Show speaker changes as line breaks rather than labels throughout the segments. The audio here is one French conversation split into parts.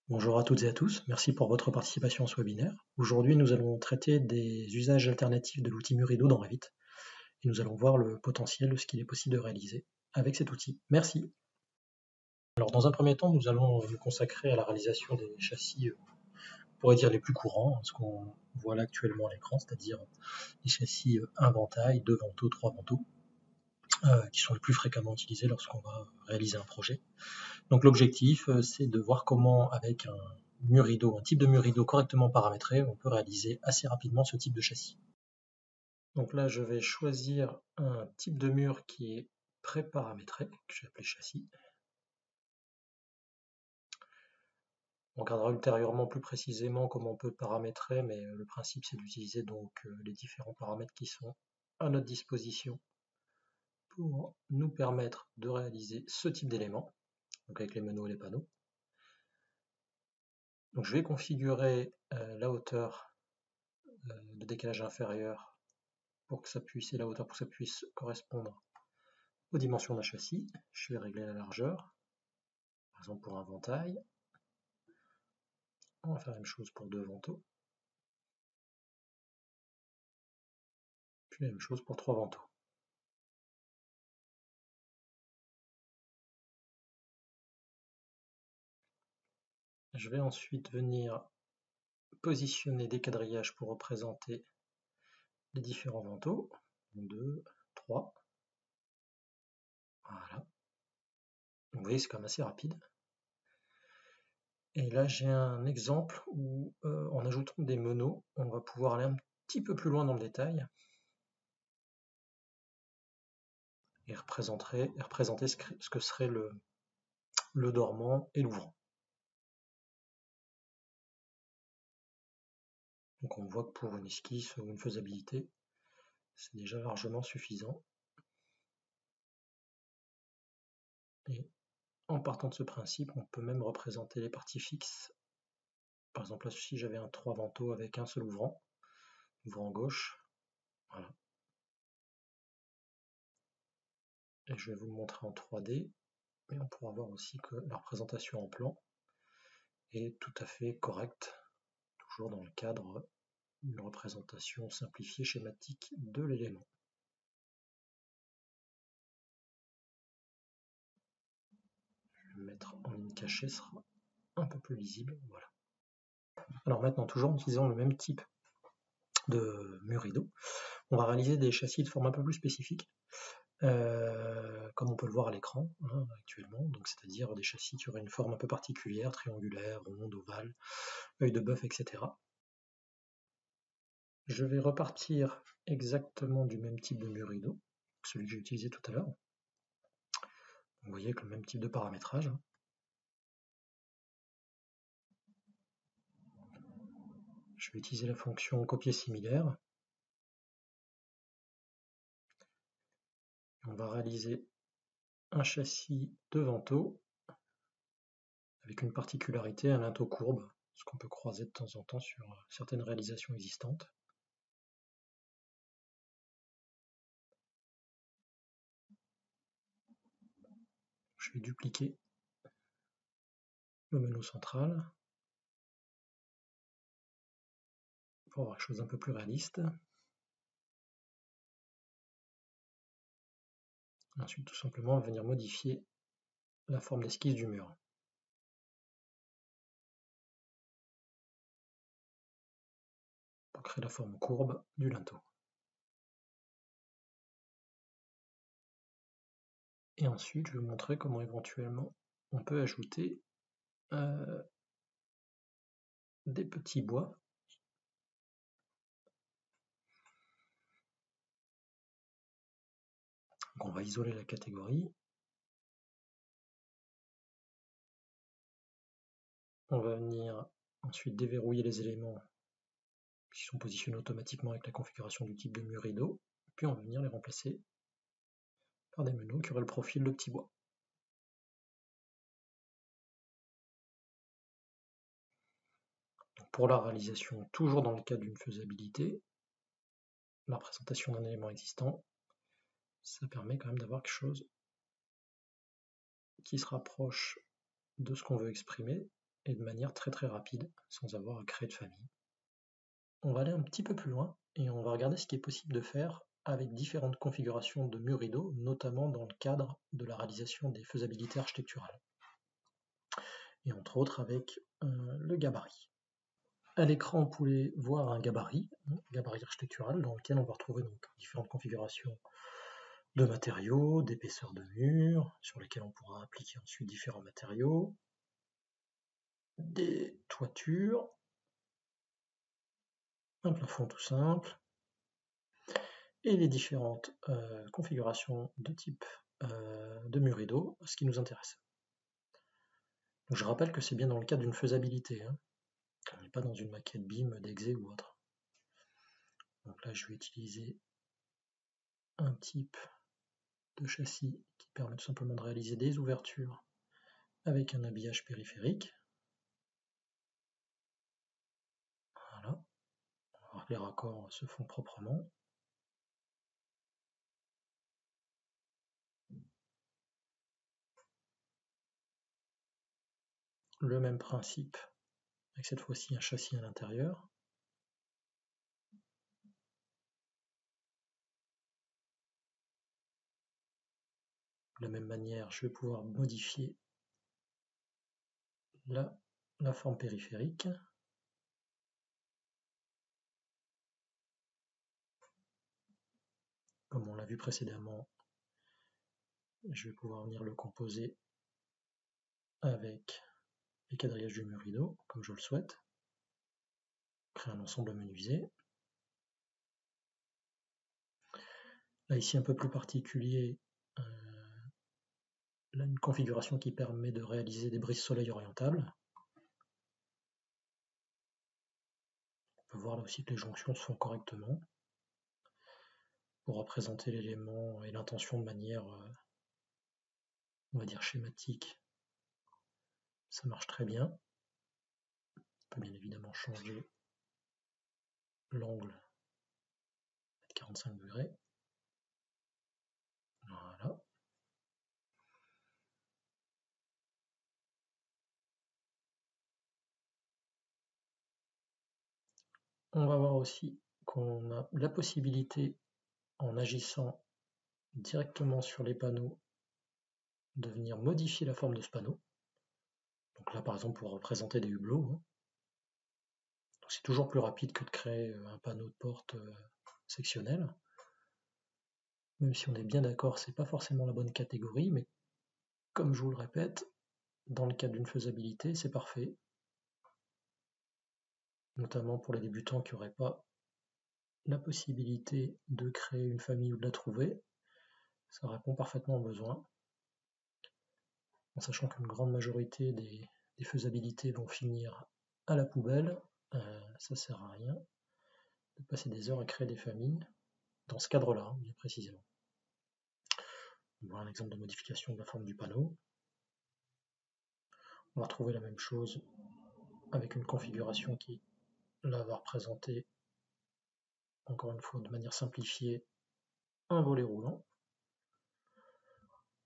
Bonjour à toutes et à tous, merci pour votre participation à ce webinaire. Aujourd'hui, nous allons traiter des usages alternatifs de l'outil Murido dans Revit et nous allons voir le potentiel de ce qu'il est possible de réaliser avec cet outil. Merci. Alors, dans un premier temps, nous allons nous consacrer à la réalisation des châssis, on pourrait dire les plus courants, ce qu'on voit là actuellement à l'écran, c'est-à-dire les châssis un ventail, 2 vantaux, 3 vantaux, qui sont les plus fréquemment utilisés lorsqu'on va réaliser un projet. Donc l'objectif, c'est de voir comment, avec un mur-rideau, un type de mur-rideau correctement paramétré, on peut réaliser assez rapidement ce type de châssis. Donc là, je vais choisir un type de mur qui est pré-paramétré, que je vais appeler châssis. On regardera ultérieurement plus précisément comment on peut paramétrer, mais le principe c'est d'utiliser donc les différents paramètres qui sont à notre disposition pour nous permettre de réaliser ce type d'éléments, donc avec les menus et les panneaux. Donc je vais configurer la hauteur de décalage inférieur pour que ça puisse, et la hauteur pour que ça puisse correspondre aux dimensions d'un châssis. Je vais régler la largeur, par exemple pour un ventail. On va faire la même chose pour 2 vantaux. Puis la même chose pour 3 vantaux. Je vais ensuite venir positionner des quadrillages pour représenter les différents vantaux. 2, 3. Voilà. Vous voyez, c'est quand même assez rapide. Et là, j'ai un exemple où, en ajoutant des meneaux, on va pouvoir aller un petit peu plus loin dans le détail et représenter ce que serait le dormant et l'ouvrant. Donc on voit que pour une esquisse ou une faisabilité, c'est déjà largement suffisant. Et en partant de ce principe, on peut même représenter les parties fixes. Par exemple, là, si j'avais un 3 vantaux avec un seul ouvrant gauche, voilà. Et je vais vous le montrer en 3D, mais on pourra voir aussi que la représentation en plan est tout à fait correcte, toujours dans le cadre d'une représentation simplifiée, schématique de l'élément. Je vais le mettre en ligne cachée, ce sera un peu plus lisible. Voilà. Alors maintenant, toujours en utilisant le même type de mur-rideau, on va réaliser des châssis de forme un peu plus spécifique, comme on peut le voir à l'écran actuellement, donc c'est-à-dire des châssis qui auraient une forme un peu particulière, triangulaire, ronde, ovale, œil de bœuf, etc. Je vais repartir exactement du même type de mur-rideau, celui que j'ai utilisé tout à l'heure. Vous voyez avec le même type de paramétrage. Je vais utiliser la fonction copier similaire. On va réaliser un châssis de vantaux avec une particularité, un linteau courbe, ce qu'on peut croiser de temps en temps sur certaines réalisations existantes. Je vais dupliquer le menu central pour avoir quelque chose d'un peu plus réaliste. Ensuite, tout simplement, venir modifier la forme d'esquisse du mur. Pour créer la forme courbe du linteau. Et ensuite, je vais vous montrer comment éventuellement on peut ajouter des petits bois. Donc on va isoler la catégorie. On va venir ensuite déverrouiller les éléments qui sont positionnés automatiquement avec la configuration du type de mur rideau. Puis on va venir les remplacer par des menus qui auraient le profil de petits bois. Donc pour la réalisation, toujours dans le cadre d'une faisabilité, la représentation d'un élément existant, ça permet quand même d'avoir quelque chose qui se rapproche de ce qu'on veut exprimer et de manière très très rapide, sans avoir à créer de famille. On va aller un petit peu plus loin et on va regarder ce qui est possible de faire avec différentes configurations de murs rideaux, notamment dans le cadre de la réalisation des faisabilités architecturales. Et entre autres avec le gabarit. À l'écran, on pouvait voir un gabarit architectural, dans lequel on va retrouver donc différentes configurations de matériaux, d'épaisseur de murs, sur lesquels on pourra appliquer ensuite différents matériaux, des toitures, un plafond tout simple, et les différentes configurations de type de murs rideaux, ce qui nous intéresse. Donc je rappelle que c'est bien dans le cadre d'une faisabilité, hein. On n'est pas dans une maquette BIM, d'Exe ou autre. Donc là, je vais utiliser un type de châssis qui permet tout simplement de réaliser des ouvertures avec un habillage périphérique. Voilà. Alors, les raccords se font proprement. Le même principe, avec cette fois-ci un châssis à l'intérieur. De la même manière, je vais pouvoir modifier la forme périphérique. Comme on l'a vu précédemment, je vais pouvoir venir le composer avec les quadrillages du mur rideau, comme je le souhaite. Créer un ensemble menuisé. Là, ici, un peu plus particulier, là, une configuration qui permet de réaliser des brises soleil orientables. On peut voir là aussi que les jonctions se font correctement. Pour représenter l'élément et l'intention de manière, on va dire, schématique, ça marche très bien. On peut bien évidemment changer l'angle à 45 degrés. Voilà. On va voir aussi qu'on a la possibilité, en agissant directement sur les panneaux, de venir modifier la forme de ce panneau. Donc là, par exemple, pour représenter des hublots, hein. C'est toujours plus rapide que de créer un panneau de porte sectionnel. Même si on est bien d'accord, c'est pas forcément la bonne catégorie, mais comme je vous le répète, dans le cadre d'une faisabilité, c'est parfait. Notamment pour les débutants qui n'auraient pas la possibilité de créer une famille ou de la trouver. Ça répond parfaitement aux besoins. En sachant qu'une grande majorité des faisabilités vont finir à la poubelle, ça sert à rien de passer des heures à créer des familles, dans ce cadre-là, hein, bien précisément. On voit un exemple de modification de la forme du panneau. On va retrouver la même chose avec une configuration qui, là, va représenter, encore une fois, de manière simplifiée, un volet roulant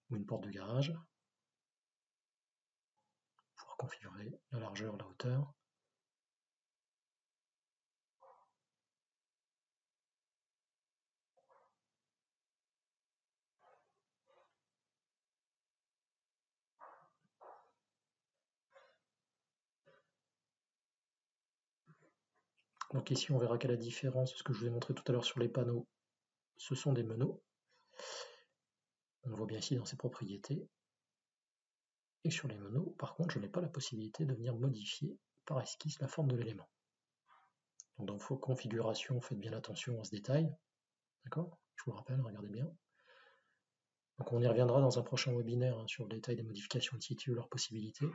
ou une porte de garage. Pour configurer la largeur, la hauteur. Donc ici, on verra qu'à la différence de ce que je vous ai montré tout à l'heure sur les panneaux, ce sont des meneaux. On le voit bien ici dans ses propriétés. Et sur les meneaux, par contre, je n'ai pas la possibilité de venir modifier par esquisse la forme de l'élément. Donc dans vos configurations, faites bien attention à ce détail. D'accord? Je vous le rappelle, regardez bien. Donc on y reviendra dans un prochain webinaire, hein, sur le détail des modifications de situ, leurs possibilités.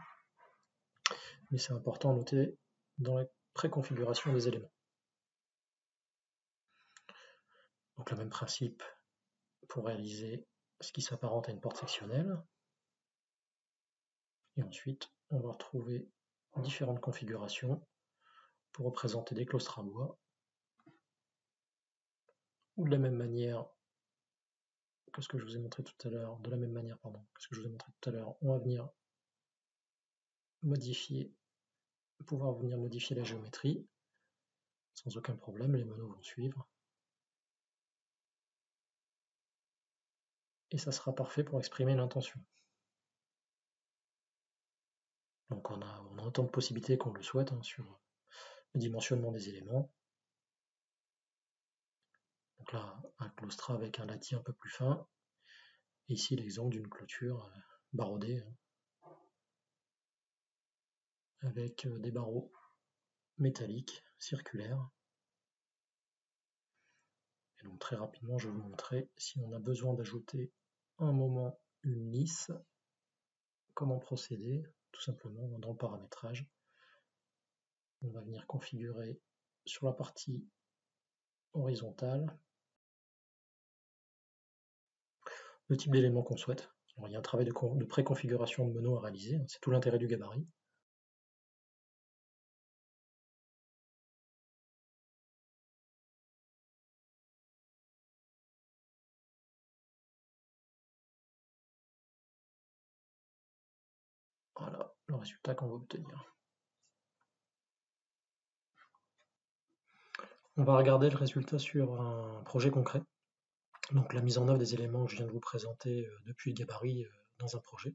Mais c'est important à noter dans la préconfiguration des éléments. Donc le même principe pour réaliser ce qui s'apparente à une porte sectionnelle. Et ensuite, on va retrouver différentes configurations pour représenter des claustres à bois. Ou de la même manière que ce que je vous ai montré tout à l'heure, on va venir modifier pouvoir venir modifier la géométrie sans aucun problème, les meneaux vont suivre. Et ça sera parfait pour exprimer l'intention. Donc on a autant de possibilités qu'on le souhaite sur le dimensionnement des éléments. Donc là, un claustrat avec un latis un peu plus fin. Et ici, l'exemple d'une clôture baraudée avec des barreaux métalliques, circulaires. Et donc très rapidement, je vais vous montrer si on a besoin d'ajouter un moment une lisse, comment procéder, tout simplement dans le paramétrage. On va venir configurer sur la partie horizontale le type d'élément qu'on souhaite. Alors, il y a un travail de préconfiguration de meneaux à réaliser, c'est tout l'intérêt du gabarit. Voilà le résultat qu'on va obtenir. On va regarder le résultat sur un projet concret. Donc la mise en œuvre des éléments que je viens de vous présenter depuis le gabarit dans un projet.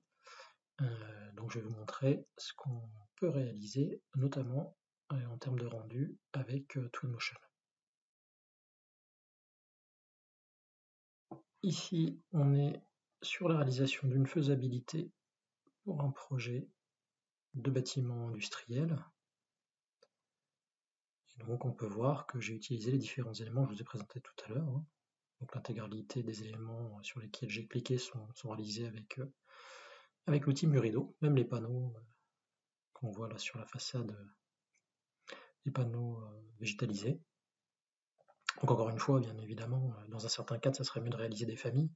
Donc je vais vous montrer ce qu'on peut réaliser, notamment en termes de rendu avec Twinmotion. Ici, on est sur la réalisation d'une faisabilité pour un projet de bâtiment industriel. Et donc on peut voir que j'ai utilisé les différents éléments que je vous ai présentés tout à l'heure. Donc l'intégralité des éléments sur lesquels j'ai cliqué sont réalisés avec l'outil Murido, même les panneaux qu'on voit là sur la façade, les panneaux végétalisés. Donc encore une fois, bien évidemment, dans un certain cadre, ça serait mieux de réaliser des familles.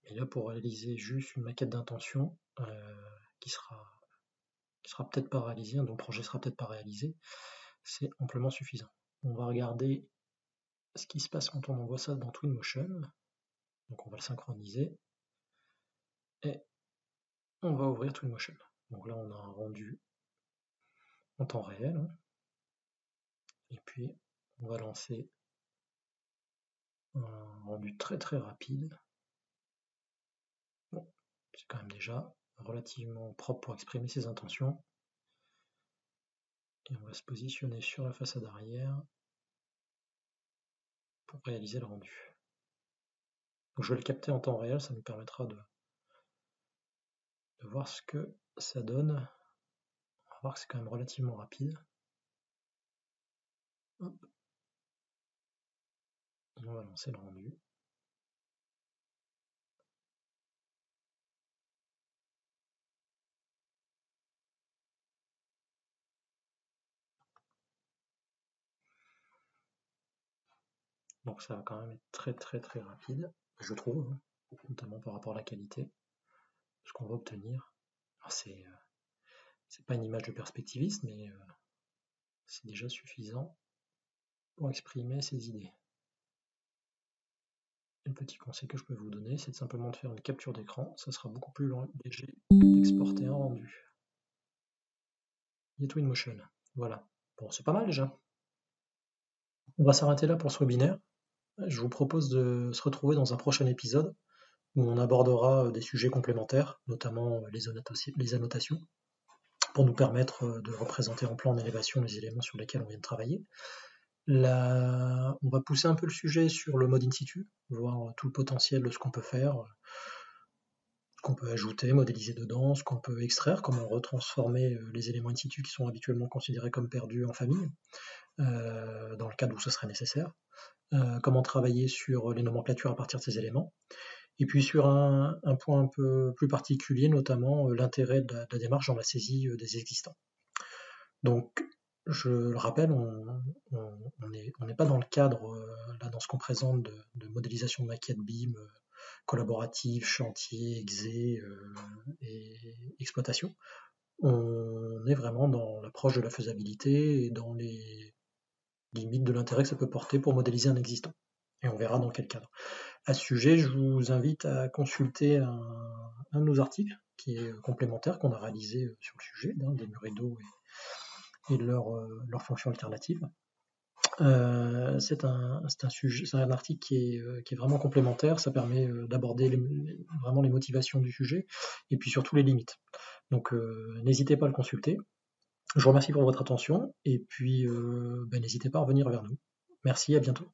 Mais là, pour réaliser juste une maquette d'intention qui sera peut-être pas réalisée, dont le projet sera peut-être pas réalisé, c'est amplement suffisant. On va regarder ce qui se passe quand on envoie ça dans Twinmotion. Donc on va le synchroniser. Et on va ouvrir Twinmotion. Donc là, on a un rendu en temps réel. Et puis, on va lancer un rendu très très rapide. Bon, c'est quand même déjà relativement propre pour exprimer ses intentions. Et on va se positionner sur la façade arrière pour réaliser le rendu. Donc je vais le capter en temps réel, ça nous permettra de voir ce que ça donne. On va voir que c'est quand même relativement rapide. Hop. Et on va lancer le rendu. Donc ça va quand même être très très très rapide, je trouve, notamment par rapport à la qualité de ce qu'on va obtenir. C'est pas une image de perspectiviste, mais c'est déjà suffisant pour exprimer ses idées. Et le petit conseil que je peux vous donner, c'est simplement de faire une capture d'écran, ça sera beaucoup plus léger d'exporter un rendu. Il y a Twinmotion, voilà. Bon, c'est pas mal déjà. On va s'arrêter là pour ce webinaire. Je vous propose de se retrouver dans un prochain épisode où on abordera des sujets complémentaires, notamment les annotations, pour nous permettre de représenter en plan en élévation les éléments sur lesquels on vient de travailler. Là, on va pousser un peu le sujet sur le mode in situ, voir tout le potentiel de ce qu'on peut faire, ce qu'on peut ajouter, modéliser dedans, ce qu'on peut extraire, comment retransformer les éléments in situ qui sont habituellement considérés comme perdus en famille, dans le cas où ce serait nécessaire. Comment travailler sur les nomenclatures à partir de ces éléments, et puis sur un point un peu plus particulier, notamment l'intérêt de la démarche dans la saisie des existants. Donc, je le rappelle, on n'est pas dans le cadre, là, dans ce qu'on présente, de modélisation de maquettes BIM, collaborative, chantier, exé et exploitation. On est vraiment dans l'approche de la faisabilité et dans les limites de l'intérêt que ça peut porter pour modéliser un existant. Et on verra dans quel cadre. À ce sujet, je vous invite à consulter un de nos articles qui est complémentaire, qu'on a réalisé sur le sujet, des Murido et de leurs fonctions alternatives. C'est un article qui est vraiment complémentaire, ça permet d'aborder vraiment les motivations du sujet et puis surtout les limites. Donc n'hésitez pas à le consulter. Je vous remercie pour votre attention et puis n'hésitez pas à revenir vers nous. Merci, à bientôt.